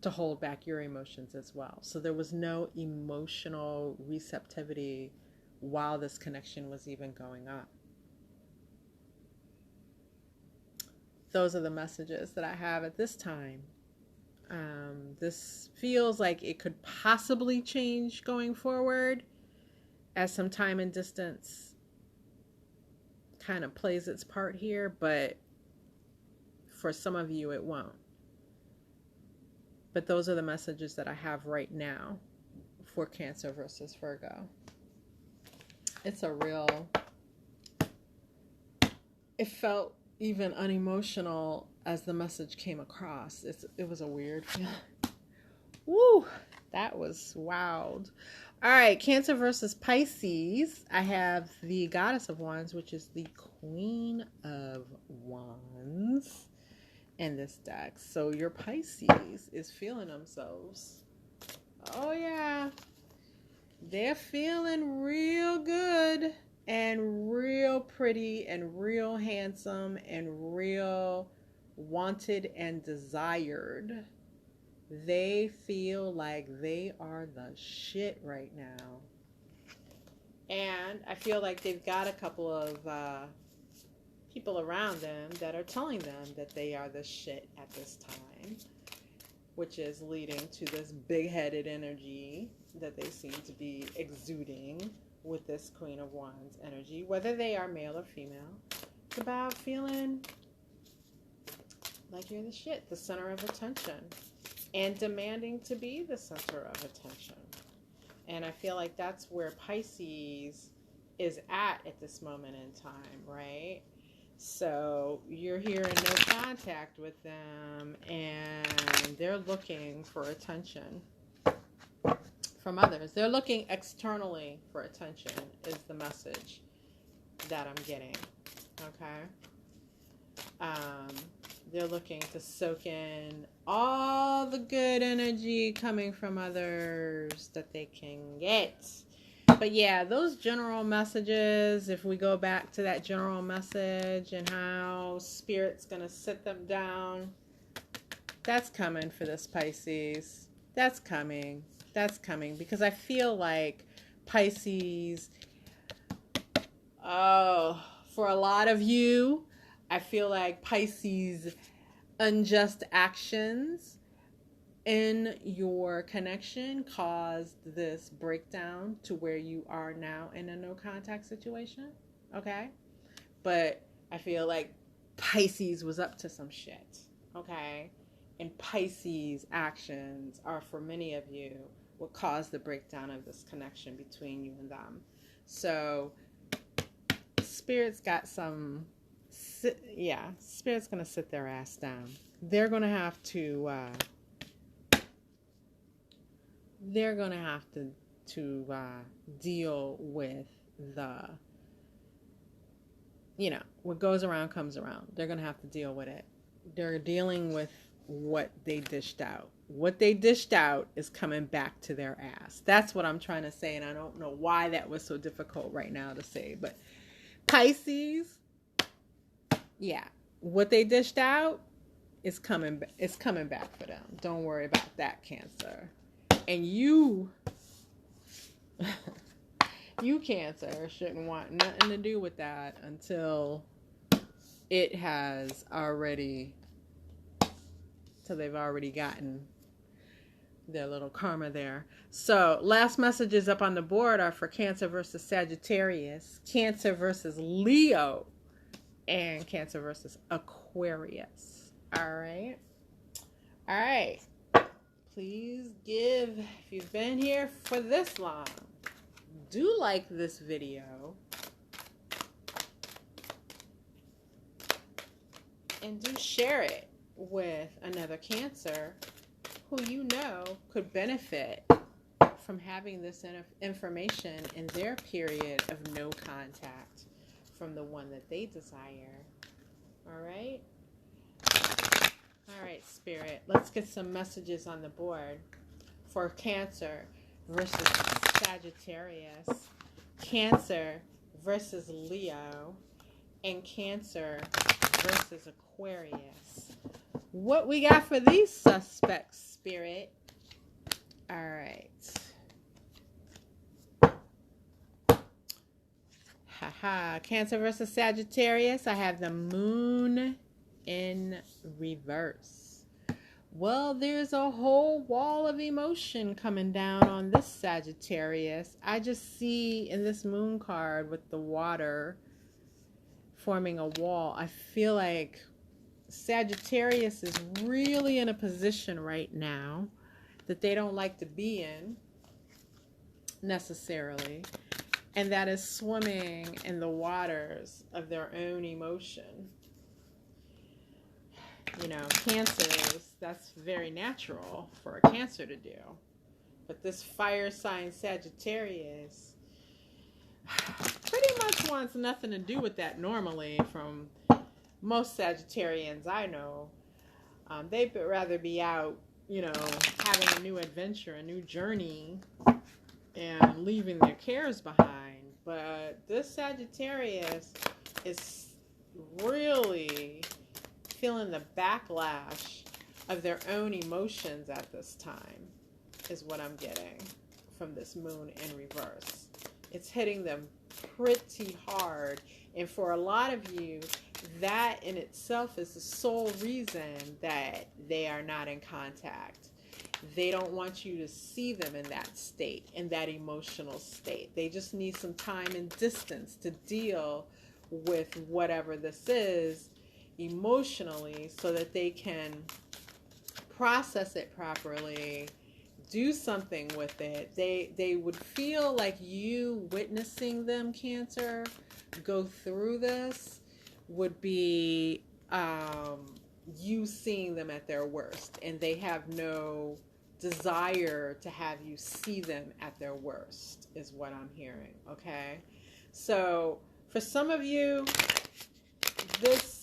to hold back your emotions as well. So there was no emotional receptivity while this connection was even going on. Those are the messages that I have at this time. This feels like it could possibly change going forward as some time and distance kind of plays its part here, but for some of you it won't. But those are the messages that I have right now for Cancer versus Virgo. It's a real, it felt even unemotional as the message came across. It was a weird feeling. Woo, that was wild. All right, Cancer versus Pisces. I have the Goddess of Wands, which is the Queen of Wands in this deck. So your Pisces is feeling themselves. Oh yeah, they're feeling real good and real pretty and real handsome and real wanted and desired. They feel like they are the shit right now. And I feel like they've got a couple of people around them that are telling them that they are the shit at this time, which is leading to this big-headed energy that they seem to be exuding with this Queen of Wands energy, whether they are male or female. It's about feeling like you're the shit, the center of attention, and demanding to be the center of attention. And I feel like that's where Pisces is at this moment in time, right? So you're here in no contact with them, and they're looking for attention from others. They're looking externally for attention, is the message that I'm getting. Okay? They're looking to soak in all the good energy coming from others that they can get. But yeah, those general messages, if we go back to that general message and how Spirit's going to sit them down, that's coming for this Pisces. That's coming. That's coming. Because I feel like Pisces, for a lot of you, I feel like Pisces' unjust actions in your connection caused this breakdown to where you are now in a no contact situation. Okay? But I feel like Pisces was up to some shit. Okay? And Pisces' actions are, for many of you, what caused the breakdown of this connection between you and them. So, Spirit's got some, Spirit's going to sit their ass down. They're going to have to, deal with the, what goes around comes around. They're going to have to deal with it. They're dealing with what they dished out. What they dished out is coming back to their ass. That's what I'm trying to say, and I don't know why that was so difficult right now to say, but Pisces, yeah, what they dished out is coming back for them. Don't worry about that, Cancer. And you Cancer shouldn't want nothing to do with that until it has already, till they've already gotten their little karma there. So last messages up on the board are for Cancer versus Sagittarius, Cancer versus Leo, and Cancer versus Aquarius. All right. Please give, if you've been here for this long, do like this video. And do share it with another Cancer who you know could benefit from having this information in their period of no contact from the one that they desire. All right? All right, Spirit. Let's get some messages on the board for Cancer versus Sagittarius, Cancer versus Leo, and Cancer versus Aquarius. What we got for these suspects, Spirit? All right. Cancer versus Sagittarius. I have the Moon in reverse. Well, there's a whole wall of emotion coming down on this Sagittarius. I just see in this Moon card with the water forming a wall, I feel like Sagittarius is really in a position right now that they don't like to be in necessarily, and that is swimming in the waters of their own emotion. Cancers, that's very natural for a Cancer to do. But this fire sign Sagittarius pretty much wants nothing to do with that normally. From most Sagittarians I know, they'd rather be out, having a new adventure, a new journey, and leaving their cares behind. But this Sagittarius is really feeling the backlash of their own emotions at this time, is what I'm getting from this Moon in reverse. It's hitting them pretty hard, and for a lot of you, that in itself is the sole reason that they are not in contact. They don't want you to see them in that state, in that emotional state. They just need some time and distance to deal with whatever this is emotionally, so that they can process it properly, do something with it. They would feel like you witnessing them, Cancer, go through this would be you seeing them at their worst, and they have no desire to have you see them at their worst, is what I'm hearing. Okay, so for some of you, this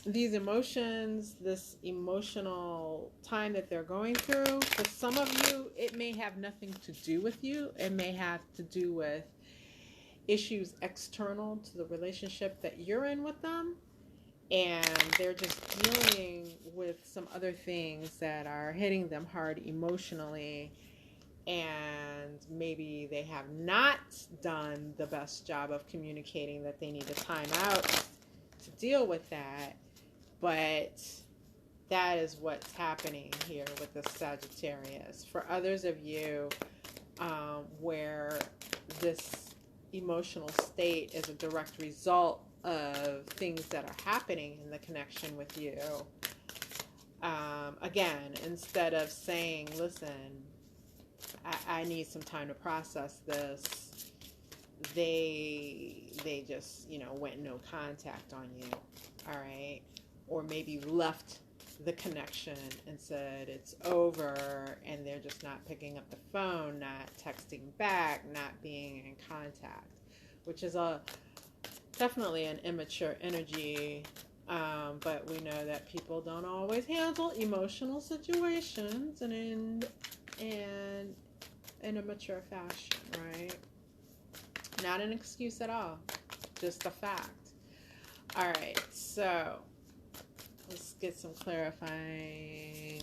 these emotions, this emotional time that they're going through, for some of you, it may have nothing to do with you. It may have to do with issues external to the relationship that you're in with them. And they're just dealing with some other things that are hitting them hard emotionally. And maybe they have not done the best job of communicating that they need a time out to deal with that. But that is what's happening here with the Sagittarius. For others of you, where this emotional state is a direct result of things that are happening in the connection with you. Again, instead of saying, listen, I need some time to process this, they just, went no contact on you. All right. Or maybe left the connection and said it's over, and they're just not picking up the phone, not texting back, not being in contact, which is definitely an immature energy. But we know that people don't always handle emotional situations and in a mature fashion, right? Not an excuse at all, just a fact. All right, so let's get some clarifying.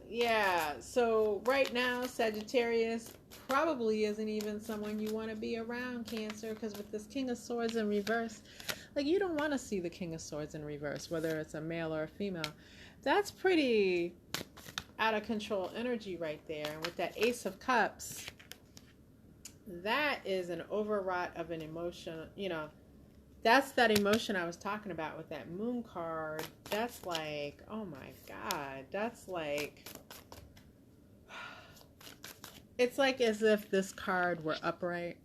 Yeah. So right now, Sagittarius probably isn't even someone you want to be around, Cancer, because with this King of Swords in reverse, like, you don't want to see the King of Swords in reverse, whether it's a male or a female. That's pretty out of control energy right there. And with that Ace of Cups, that is an overwrought of an emotion, that's that emotion I was talking about with that Moon card. That's like, oh my God, that's like, it's like as if this card were upright.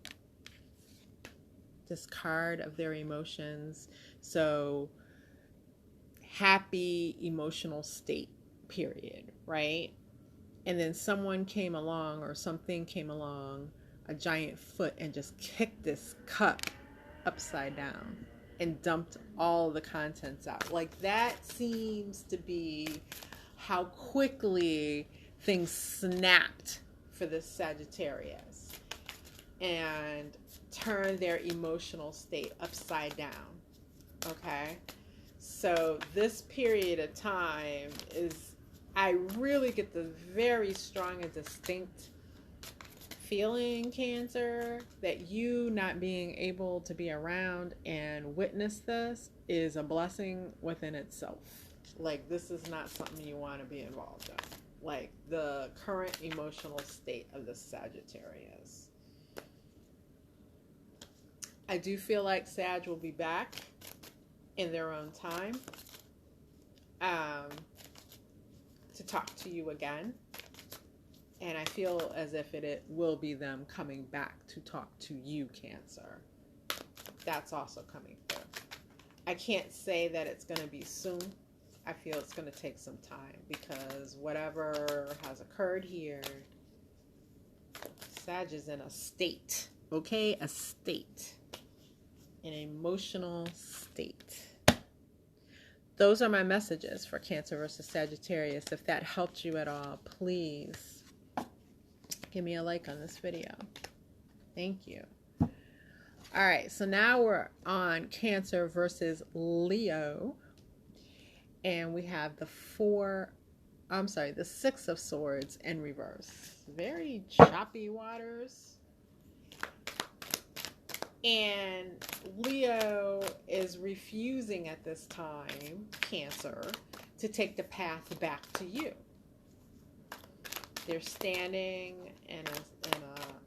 This card of their emotions. So, happy emotional state, period, right? And then someone came along, or something came along, a giant foot, and just kicked this cup upside down and dumped all the contents out. Like, that seems to be how quickly things snapped for this Sagittarius and turned their emotional state upside down. Okay? So this period of time is, I really get the very strong and distinct feeling, Cancer, that you not being able to be around and witness this is a blessing within itself. Like, this is not something you want to be involved in. Like, the current emotional state of the Sagittarius. I do feel like Sag will be back in their own time to talk to you again. And I feel as if it will be them coming back to talk to you, Cancer. That's also coming through. I can't say that it's going to be soon. I feel it's going to take some time, because whatever has occurred here, Sag is in a state, okay? A state. An emotional state. Those are my messages for Cancer versus Sagittarius. If that helped you at all, please give me a like on this video. Thank you. All right, so now we're on Cancer versus Leo. And we have the Six of Swords in reverse. Very choppy waters. And Leo is refusing at this time, Cancer, to take the path back to you. They're standing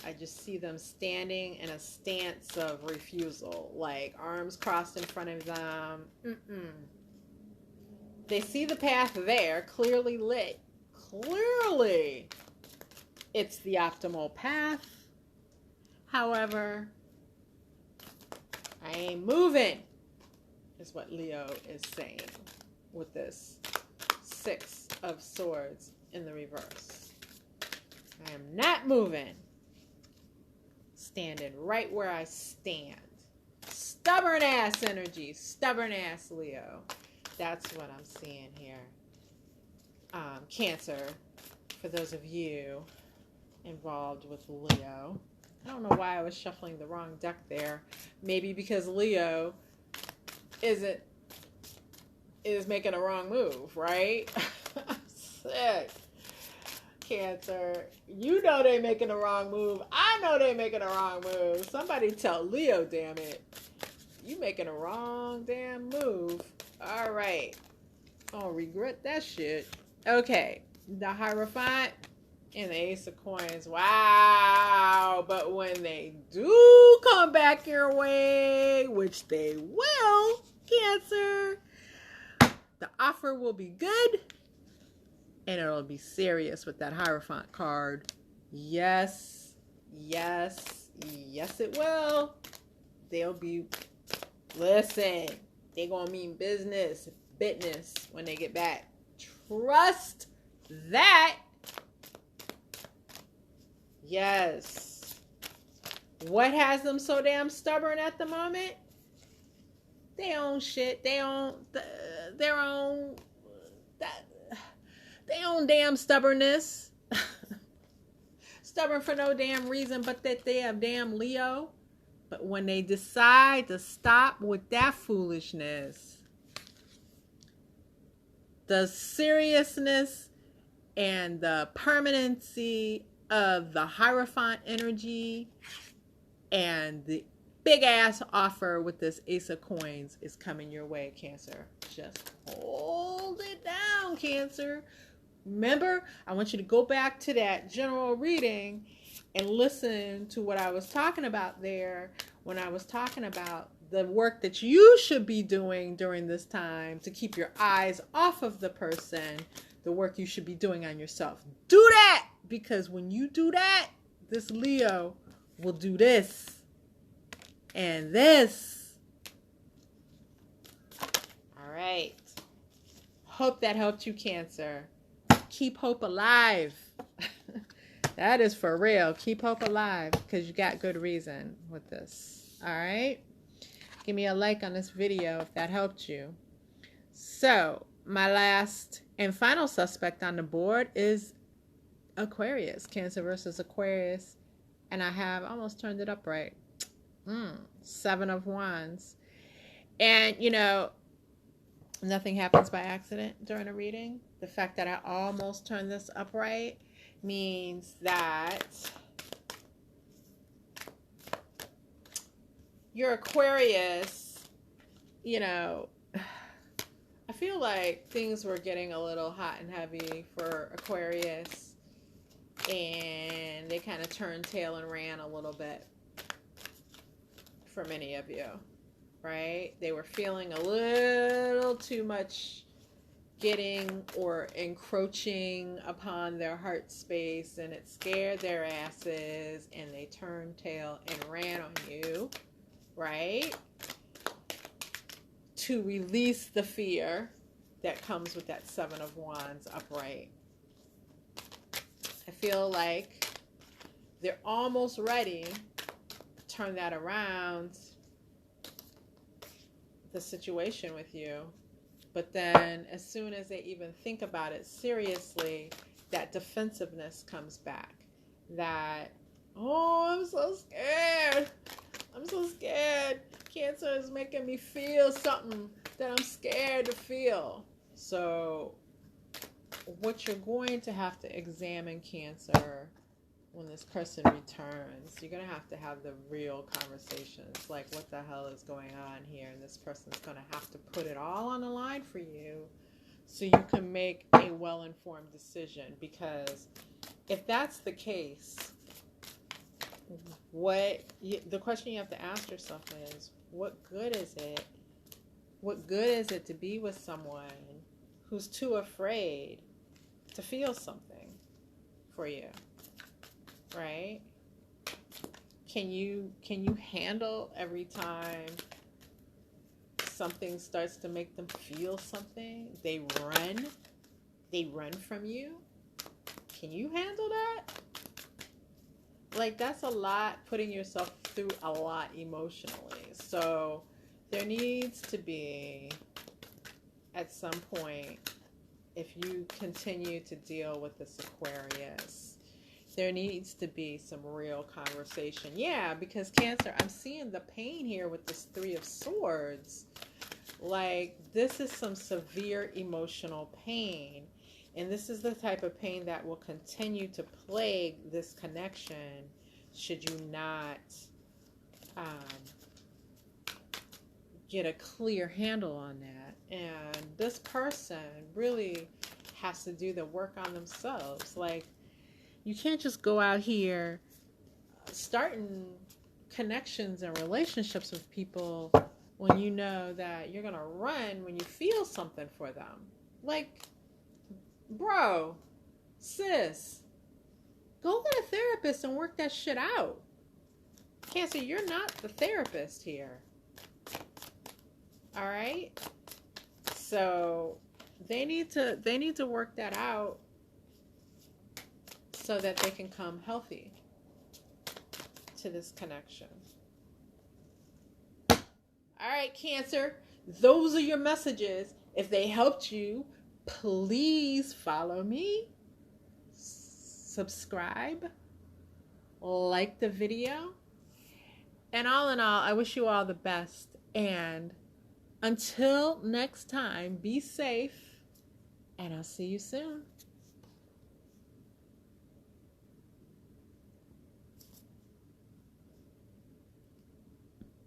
I just see them standing in a stance of refusal, like arms crossed in front of them. They see the path there, clearly lit. Clearly, it's the optimal path. However, I ain't moving, is what Leo is saying with this Six of Swords in the reverse. I am not moving. Standing right where I stand. stubborn ass energy, stubborn ass Leo. That's what I'm seeing here. Cancer, for those of you involved with Leo. I don't know why I was shuffling the wrong deck there. Maybe because Leo is making a wrong move, right? Sick. Cancer, you know they making a wrong move. I know they making a wrong move. Somebody tell Leo, damn it. You making a wrong damn move. All right. I'll regret that shit. Okay. The Hierophant and the Ace of Coins. Wow. But when they do come back your way, which they will, Cancer, the offer will be good. And it'll be serious with that Hierophant card. Yes. Yes. Yes, it will. They'll be... Listen, they gonna mean business when they get back. Trust that. Yes. What has them so damn stubborn at the moment? They own shit. They own their own. They own damn stubbornness. Stubborn for no damn reason, but that they have damn Leo. But when they decide to stop with that foolishness, the seriousness and the permanency of the Hierophant energy and the big ass offer with this Ace of Coins is coming your way, Cancer. Just hold it down, Cancer. Remember, I want you to go back to that general reading and listen to what I was talking about there when I was talking about the work that you should be doing during this time to keep your eyes off of the person, the work you should be doing on yourself. Do that, because when you do that, this Leo will do this and this. All right. Hope that helped you, Cancer. Keep hope alive. That is for real. Keep hope alive, because you got good reason with this. All right? Give me a like on this video if that helped you. So, my last and final suspect on the board is Aquarius. Cancer versus Aquarius. And I have almost turned it up right. 7 of Wands. And, you know, nothing happens by accident during a reading. The fact that I almost turned this upright means that your Aquarius, you know, I feel like things were getting a little hot and heavy for Aquarius, and they kind of turned tail and ran a little bit for many of you, right? They were feeling a little too much getting or encroaching upon their heart space, and it scared their asses, and they turned tail and ran on you, right? To release the fear that comes with that 7 of Wands upright. I feel like they're almost ready to turn that around, the situation with you. But then as soon as they even think about it seriously, that defensiveness comes back. That, oh, I'm so scared. I'm so scared. Cancer is making me feel something that I'm scared to feel. So what you're going to have to examine, Cancer, when this person returns, you're going to have the real conversations. Like, what the hell is going on here? And this person's going to have to put it all on the line for you so you can make a well-informed decision. Because if that's the case, the question you have to ask yourself is, what good is it? What good is it to be with someone who's too afraid to feel something for you? Right? Can you handle every time something starts to make them feel something? They run from you. Can you handle that? Like, that's a lot, putting yourself through a lot emotionally. So there needs to be, at some point, if you continue to deal with this Aquarius, there needs to be some real conversation. Yeah, because Cancer, I'm seeing the pain here with this Three of Swords. Like, this is some severe emotional pain. And this is the type of pain that will continue to plague this connection should you not get a clear handle on that. And this person really has to do the work on themselves. Like, you can't just go out here starting connections and relationships with people when you know that you're going to run when you feel something for them. Like, bro, sis, go get a therapist and work that shit out. Cancer, you're not the therapist here. All right? So they need to work that out so that they can come healthy to this connection. All right, Cancer, those are your messages. If they helped you, please follow me, subscribe, like the video, and all in all, I wish you all the best. And until next time, be safe, and I'll see you soon.